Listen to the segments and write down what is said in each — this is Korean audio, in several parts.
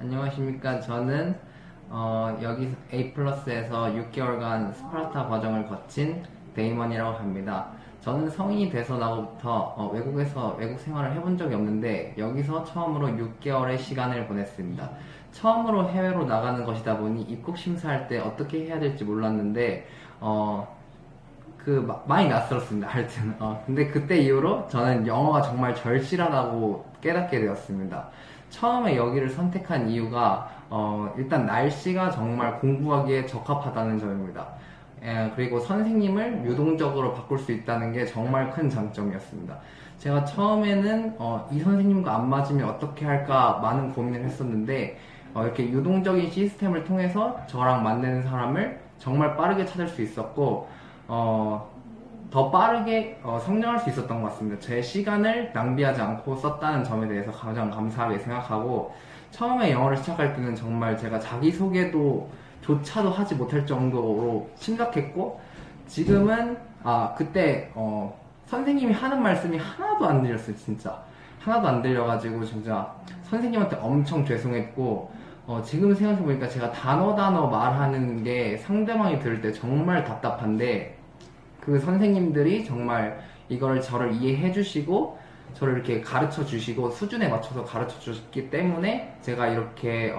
안녕하십니까. 저는 여기 A 플러스에서 6개월간 스파르타 과정을 거친 데이먼이라고 합니다. 저는 성인이 돼서 나고부터 외국에서 외국 생활을 해본 적이 없는데 여기서 처음으로 6개월의 시간을 보냈습니다. 처음으로 해외로 나가는 것이다 보니 입국 심사할 때 어떻게 해야 될지 몰랐는데 많이 낯설었습니다. 하여튼 근데 그때 이후로 저는 영어가 정말 절실하다고 깨닫게 되었습니다. 처음에 여기를 선택한 이유가 일단 날씨가 정말 공부하기에 적합하다는 점입니다. 그리고 선생님을 유동적으로 바꿀 수 있다는 게 정말 큰 장점이었습니다. 제가 처음에는 이 선생님과 안 맞으면 어떻게 할까 많은 고민을 했었는데 이렇게 유동적인 시스템을 통해서 저랑 맞는 사람을 정말 빠르게 찾을 수 있었고 더 빠르게 성장할 수 있었던 것 같습니다. 제 시간을 낭비하지 않고 썼다는 점에 대해서 가장 감사하게 생각하고, 처음에 영어를 시작할 때는 정말 제가 자기소개도 조차도 하지 못할 정도로 심각했고, 지금은 그때 선생님이 하는 말씀이 하나도 안 들렸어요. 진짜 하나도 안 들려가지고 진짜 선생님한테 엄청 죄송했고, 지금 생각해보니까 제가 단어 말하는 게 상대방이 들을 때 정말 답답한데, 그 선생님들이 정말 이걸 저를 이해해 주시고 저를 이렇게 가르쳐 주시고 수준에 맞춰서 가르쳐 주셨기 때문에 제가 이렇게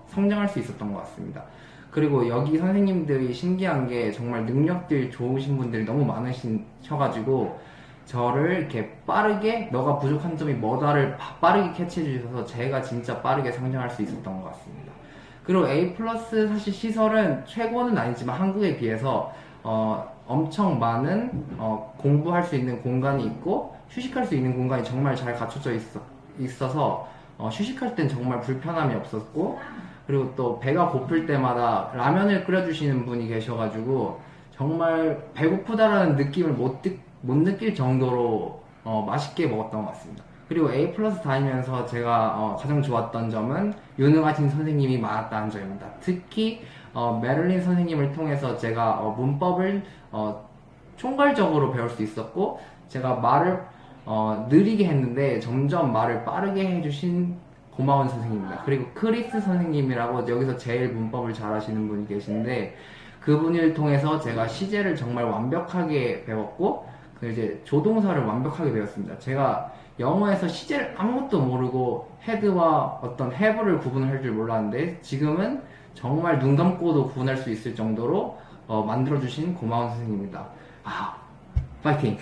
성장할 수 있었던 것 같습니다. 그리고 여기 선생님들이 신기한 게 정말 능력들이 좋으신 분들이 너무 많으셔가지고 저를 이렇게 빠르게 너가 부족한 점이 뭐다를 빠르게 캐치해 주셔서 제가 진짜 빠르게 성장할 수 있었던 것 같습니다. 그리고 A 플러스 사실 시설은 최고는 아니지만 한국에 비해서 엄청 많은 공부할 수 있는 공간이 있고 휴식할 수 있는 공간이 정말 잘 갖춰져 있어서 휴식할 땐 정말 불편함이 없었고, 그리고 또 배가 고플 때마다 라면을 끓여주시는 분이 계셔가지고 정말 배고프다라는 느낌을 못 느낄 정도로 맛있게 먹었던 것 같습니다. 그리고 A 플러스 다니면서 제가 가장 좋았던 점은 유능하신 선생님이 많았다는 점입니다. 특히 메를린 선생님을 통해서 제가 문법을 총괄적으로 배울 수 있었고, 제가 말을 느리게 했는데 점점 말을 빠르게 해주신 고마운 선생님입니다. 그리고 크리스 선생님이라고 여기서 제일 문법을 잘하시는 분이 계신데, 그분을 통해서 제가 시제를 정말 완벽하게 배웠고, 이제 조동사를 완벽하게 배웠습니다. 제가 영어에서 시제를 아무것도 모르고 헤드와 어떤 have를 구분할 줄 몰랐는데 지금은 정말 눈 감고도 구분할 수 있을 정도로 만들어주신 고마운 선생님입니다. 파이팅!